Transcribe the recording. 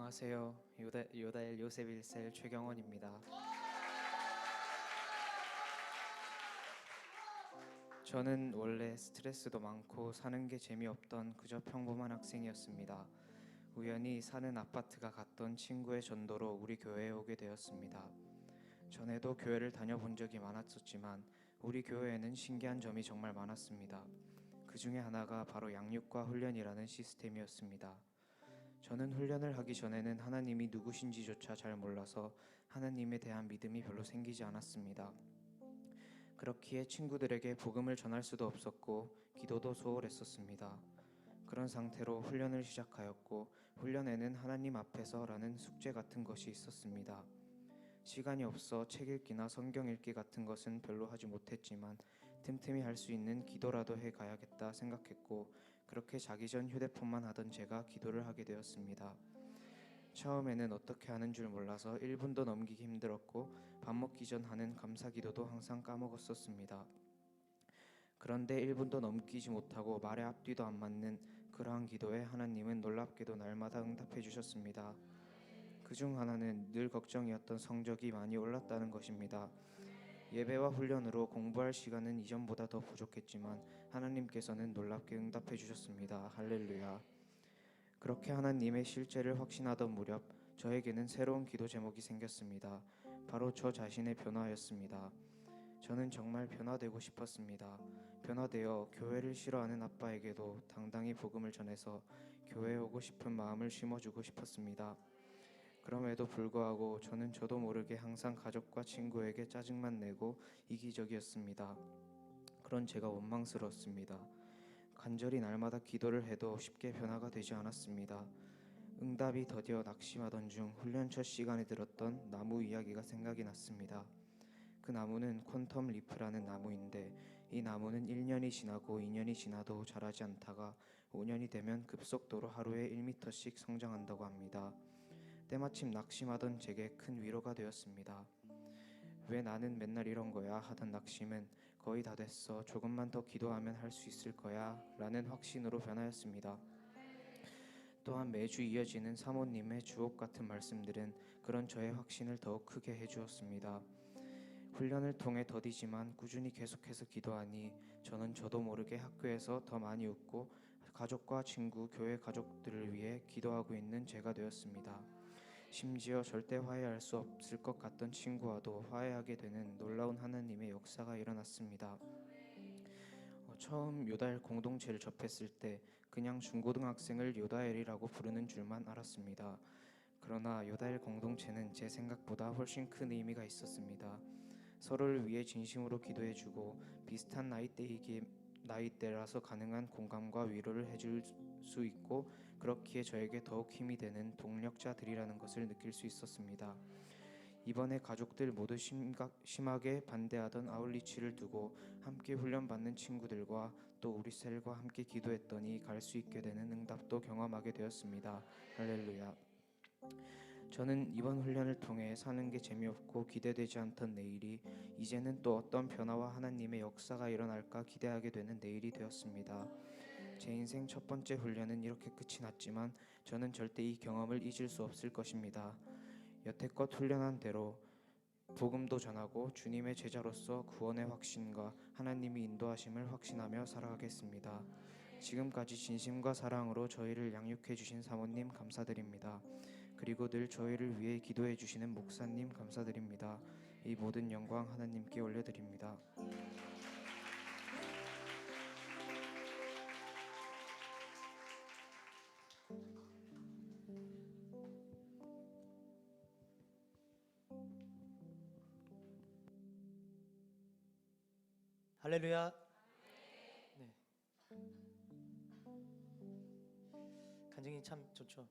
안녕하세요. 요다엘 요셉 1셀 최경원입니다. 저는 원래 스트레스도 많고 사는 게 재미없던 그저 평범한 학생이었습니다. 우연히 사는 아파트가 같던 친구의 전도로 우리 교회에 오게 되었습니다. 전에도 교회를 다녀본 적이 많았었지만 우리 교회에는 신기한 점이 정말 많았습니다. 그 중에 하나가 바로 양육과 훈련이라는 시스템이었습니다. 저는 훈련을 하기 전에는 하나님이 누구신지조차 잘 몰라서 하나님에 대한 믿음이 별로 생기지 않았습니다. 그렇기에 친구들에게 복음을 전할 수도 없었고 기도도 소홀했었습니다. 그런 상태로 훈련을 시작하였고 훈련에는 하나님 앞에서라는 숙제 같은 것이 있었습니다. 시간이 없어 책 읽기나 성경 읽기 같은 것은 별로 하지 못했지만 틈틈이 할 수 있는 기도라도 해 가야겠다 생각했고 그렇게 자기 전 휴대폰만 하던 제가 기도를 하게 되었습니다. 처음에는 어떻게 하는 줄 몰라서 1분도 넘기기 힘들었고 밥 먹기 전 하는 감사 기도도 항상 까먹었었습니다. 그런데 1분도 넘기지 못하고 말의 앞뒤도 안 맞는 그러한 기도에 하나님은 놀랍게도 날마다 응답해 주셨습니다. 그중 하나는 늘 걱정이었던 성적이 많이 올랐다는 것입니다. 예배와 훈련으로 공부할 시간은 이전보다 더 부족했지만 하나님께서는 놀랍게 응답해 주셨습니다. 할렐루야. 그렇게 하나님의 실제를 확신하던 무렵 저에게는 새로운 기도 제목이 생겼습니다. 바로 저 자신의 변화였습니다. 저는 정말 변화되고 싶었습니다. 변화되어 교회를 싫어하는 아빠에게도 당당히 복음을 전해서 교회에 오고 싶은 마음을 심어주고 싶었습니다. 그럼에도 불구하고 저는 저도 모르게 항상 가족과 친구에게 짜증만 내고 이기적이었습니다. 그런 제가 원망스러웠습니다. 간절히 날마다 기도를 해도 쉽게 변화가 되지 않았습니다. 응답이 더디어 낙심하던 중 훈련 첫 시간에 들었던 나무 이야기가 생각이 났습니다. 그 나무는 퀀텀 리프라는 나무인데 이 나무는 1년이 지나고 2년이 지나도 자라지 않다가 5년이 되면 급속도로 하루에 1m씩 성장한다고 합니다. 때마침 낙심하던 제게 큰 위로가 되었습니다. 왜 나는 맨날 이런 거야 하던 낙심은 거의 다 됐어, 조금만 더 기도하면 할 수 있을 거야 라는 확신으로 변하였습니다. 또한 매주 이어지는 사모님의 주옥 같은 말씀들은 그런 저의 확신을 더욱 크게 해주었습니다. 훈련을 통해 더디지만 꾸준히 계속해서 기도하니 저는 저도 모르게 학교에서 더 많이 웃고 가족과 친구, 교회 가족들을 위해 기도하고 있는 제가 되었습니다. 심지어 절대 화해할 수 없을 것 같던 친구와도 화해하게 되는 놀라운 하나님의 역사가 일어났습니다. 처음 요다엘 공동체를 접했을 때 그냥 중고등학생을 요다엘이라고 부르는 줄만 알았습니다. 그러나 요다엘 공동체는 제 생각보다 훨씬 큰 의미가 있었습니다. 서로를 위해 진심으로 기도해주고 비슷한 나이대라서 가능한 공감과 위로를 해줄 수 있고 그렇기에 저에게 더욱 힘이 되는 동력자들이라는 것을 느낄 수 있었습니다. 이번에 가족들 모두 심하게 반대하던 아울리치를 두고 함께 훈련받는 친구들과 또 우리 셀과 함께 기도했더니 갈 수 있게 되는 응답도 경험하게 되었습니다. 할렐루야. 저는 이번 훈련을 통해 사는 게 재미없고 기대되지 않던 내일이 이제는 또 어떤 변화와 하나님의 역사가 일어날까 기대하게 되는 내일이 되었습니다. 제 인생 첫 번째 훈련은 이렇게 끝이 났지만 저는 절대 이 경험을 잊을 수 없을 것입니다. 여태껏 훈련한 대로 복음도 전하고 주님의 제자로서 구원의 확신과 하나님의 인도하심을 확신하며 살아가겠습니다. 지금까지 진심과 사랑으로 저희를 양육해 주신 사모님 감사드립니다. 그리고 늘 저희를 위해 기도해 주시는 목사님 감사드립니다. 이 모든 영광 하나님께 올려드립니다. 할렐루야. 네. 간증이 참 좋죠.